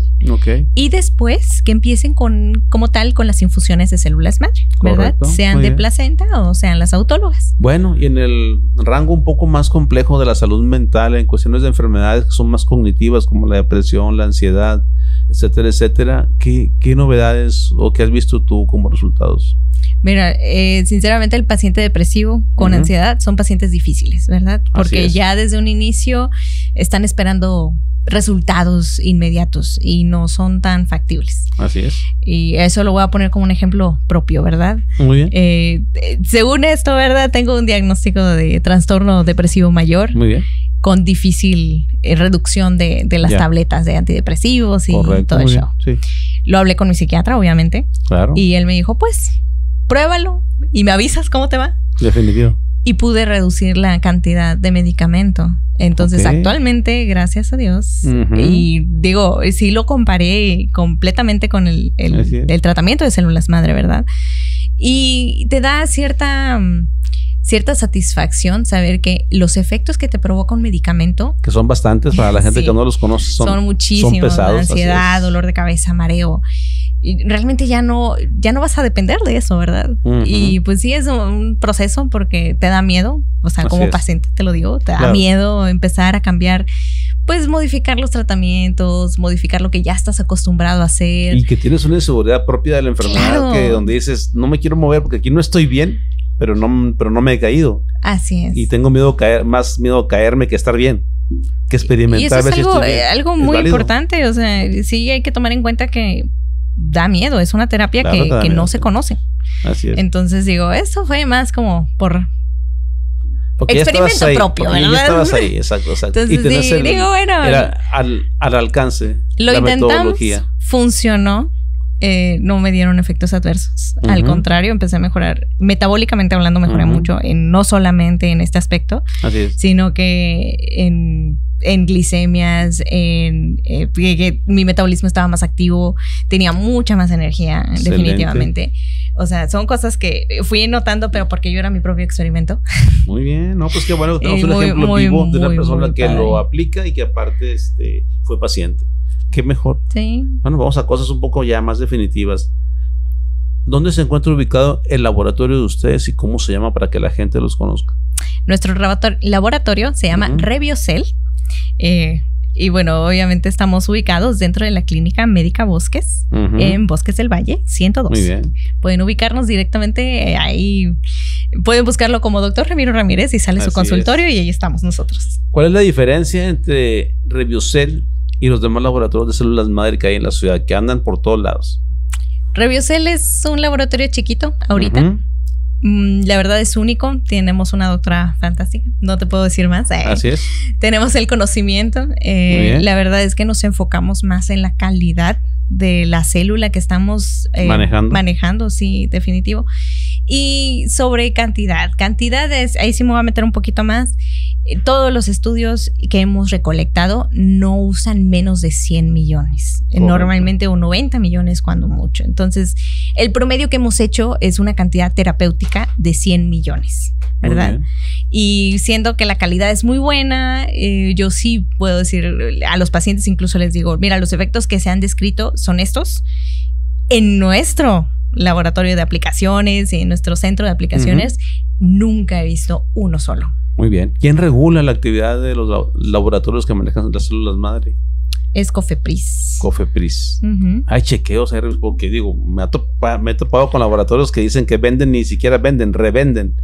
Y después que empiecen como tal con las infusiones de células madre, ¿verdad? Sean de placenta o sean las autólogas. Bueno, y en el rango un poco más complejo de la salud mental, en cuestiones de enfermedades que son más cognitivas, como la depresión, la ansiedad, etcétera, etcétera, ¿qué novedades o qué has visto tú como resultados? Mira, sinceramente el paciente depresivo con ansiedad son pacientes difíciles, ¿verdad? Porque ya desde un inicio están esperando resultados inmediatos y no son tan factibles. Así es. Y eso lo voy a poner como un ejemplo propio, ¿verdad? Muy bien. Según esto, ¿verdad? Tengo un diagnóstico de trastorno depresivo mayor. Muy bien. Con difícil reducción de las tabletas de antidepresivos y todo eso. Sí. Lo hablé con mi psiquiatra, obviamente. Claro. Y él me dijo, pues, pruébalo y me avisas cómo te va. Definitivo. Y pude reducir la cantidad de medicamento. Entonces, actualmente, gracias a Dios, y digo, sí lo comparé completamente con el tratamiento de células madre, ¿verdad? Y te da cierta satisfacción saber que los efectos que te provoca un medicamento, que son bastantes para la gente que no los conoce, son muchísimos, son pesados, ansiedad, dolor de cabeza, mareo, y realmente ya no vas a depender de eso, ¿verdad? Y pues sí es un proceso porque te da miedo, o sea, como paciente te lo digo, te da miedo empezar a cambiar, pues modificar los tratamientos, modificar lo que ya estás acostumbrado a hacer. Y que tienes una inseguridad propia de la enfermedad, que donde dices, no me quiero mover porque aquí no estoy bien, pero no me he caído. Así es. Y tengo más miedo a caerme que estar bien, que experimentar. Y eso es algo muy importante, o sea, sí hay que tomar en cuenta que da miedo, es una terapia que no se conoce. Así es. Entonces digo, eso fue más como por experimento propio, ¿verdad? Ya estabas ahí, exacto. Entonces era al alcance. Lo intentamos, funcionó. No me dieron efectos adversos. Al contrario, empecé a mejorar. Metabólicamente hablando, mejoré mucho, no solamente en este aspecto, sino que en glicemias, que mi metabolismo estaba más activo, tenía mucha más energía. Excelente. Definitivamente. O sea, son cosas que fui notando, pero porque yo era mi propio experimento. Muy bien, no, pues qué bueno que tenemos un ejemplo vivo de una persona que lo aplica y que aparte fue paciente. Qué mejor. Sí. Bueno, vamos a cosas un poco ya más definitivas. ¿Dónde se encuentra ubicado el laboratorio de ustedes y cómo se llama para que la gente los conozca? Nuestro laboratorio se llama Reviocel. Y bueno, obviamente estamos ubicados dentro de la Clínica Médica Bosques, en Bosques del Valle 102. Muy bien. Pueden ubicarnos directamente ahí. Pueden buscarlo como Dr. Ramiro Ramírez y sale su consultorio y ahí estamos nosotros. ¿Cuál es la diferencia entre Reviocel y los demás laboratorios de células madre que hay en la ciudad, que andan por todos lados? Reviocel es un laboratorio chiquito ahorita. La verdad es único. Tenemos una doctora fantástica. No te puedo decir más. Así es. Tenemos el conocimiento. La verdad es que nos enfocamos más en la calidad de la célula que estamos manejando, sí, definitivo. Y sobre cantidad. Cantidad es, ahí sí me voy a meter un poquito más. Todos los estudios que hemos recolectado no usan menos de 100 millones. Correcto. Normalmente o 90 millones cuando mucho. Entonces, el promedio que hemos hecho es una cantidad terapéutica de 100 millones, ¿verdad? Y siendo que la calidad es muy buena, yo sí puedo decir a los pacientes, incluso les digo, mira, los efectos que se han descrito son estos. En nuestro laboratorio de aplicaciones y en nuestro centro de aplicaciones, nunca he visto uno solo. Muy bien. ¿Quién regula la actividad de los laboratorios que manejan las células madre? Es COFEPRIS. COFEPRIS. Hay chequeos, porque digo, me he topado con laboratorios que dicen que venden, ni siquiera venden, revenden.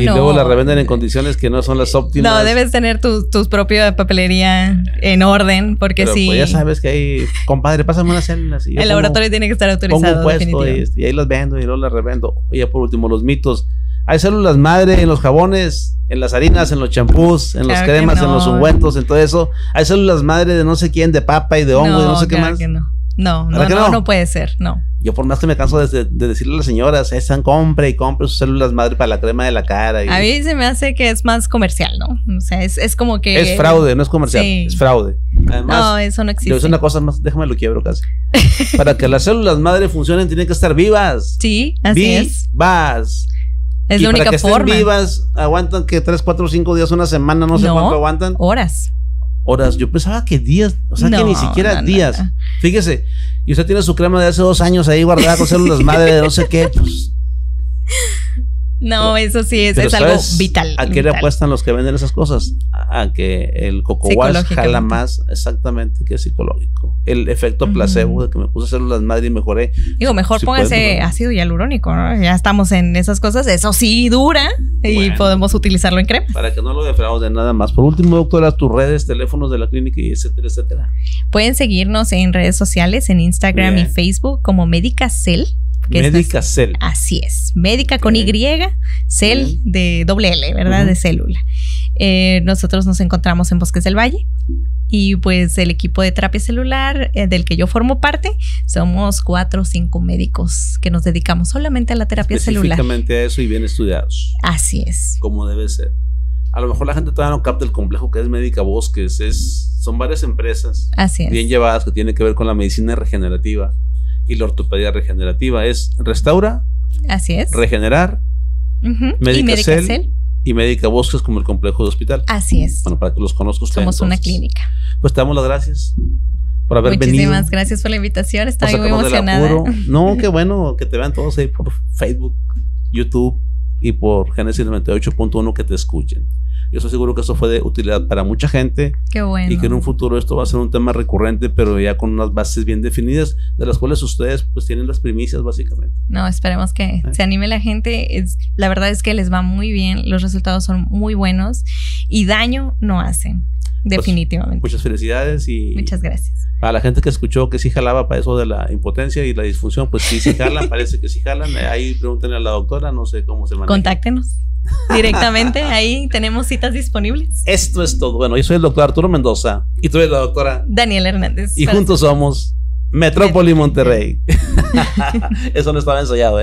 Y luego la revenden en condiciones que no son las óptimas. No, debes tener tu propia papelería en orden, porque pero, sí. Pues ya sabes que hay, compadre, pásame unas células. Y el laboratorio tiene que estar autorizado. Pongo un puesto y ahí las vendo y luego las revendo. Y ya por último, los mitos. Hay células madre en los jabones, en las harinas, en los champús, en los cremas, en los ungüentos, en todo eso. Hay células madre de no sé quién, de papa y de hongo y no sé qué más. Que no puede ser, no. Yo por más que me canso de decirle a las señoras, compre y compre sus células madre para la crema de la cara. A mí se me hace que es más comercial, ¿no? O sea, es como que... Es fraude, no es comercial, es fraude. Además, no, eso no existe. Es una cosa más, déjame lo quiebro casi. Para que las células madre funcionen tienen que estar vivas. Sí, así es. Vivas. Es y la única para que forma. Estén vivas, aguantan que 3, 4, 5 días, una semana, no sé cuánto aguantan. Horas. Yo pensaba que días, o sea que ni siquiera días. No. Fíjese, y usted tiene su crema de hace 2 años ahí guardada con células madre de no sé qué, pues. No, eso sí es algo vital. ¿A qué le apuestan los que venden esas cosas? A que el Coco Wash jala más, exactamente, que es psicológico. El efecto placebo de que me puse células madre y mejoré. Digo, mejor si póngase ácido hialurónico, ¿no? Ya estamos en esas cosas. Eso sí dura y podemos utilizarlo en crema. Para que no lo defrauden nada más. Por último, doctora, tus redes, teléfonos de la clínica y etcétera, etcétera. Pueden seguirnos en redes sociales, en Instagram y Facebook como Medicacel. Medicacel. Así es. Médica con Y, cel de doble L, ¿verdad? De célula. Nosotros nos encontramos en Bosques del Valle y pues el equipo de terapia celular del que yo formo parte, somos 4 o 5 médicos que nos dedicamos solamente a la terapia celular. Específicamente a eso y bien estudiados. Así es. Como debe ser. A lo mejor la gente todavía no capta el complejo que es Médica Bosques. Son varias empresas bien llevadas que tienen que ver con la medicina regenerativa y la ortopedia regenerativa. Es restaura, así es, regenerar, Medicacel y Médica Bosques como el complejo de hospital. Así es. Bueno, para que los conozca usted. Somos una clínica. Pues te damos las gracias por haber venido. Muchísimas gracias por la invitación. Estoy muy emocionada. No, qué bueno que te vean todos ahí por Facebook, YouTube y por Génesis 98.1 que te escuchen. Yo estoy seguro que eso fue de utilidad para mucha gente. Qué bueno. Y que en un futuro esto va a ser un tema recurrente, pero ya con unas bases bien definidas, de las cuales ustedes pues tienen las primicias básicamente. No, esperemos que se anime la gente. La verdad es que les va muy bien, los resultados son muy buenos y daño no hacen, definitivamente. Pues, muchas felicidades y... Muchas gracias. A la gente que escuchó que sí jalaba para eso de la impotencia y la disfunción, pues sí jalan, parece que sí jalan. Ahí pregúntenle a la doctora, no sé cómo se maneja. Contáctenos directamente, ahí tenemos citas disponibles. Esto es todo. Bueno, yo soy el doctor Arturo Mendoza y tú eres la doctora Daniela Hernández. Y juntos somos Metrópoli Monterrey. Eso no estaba ensayado,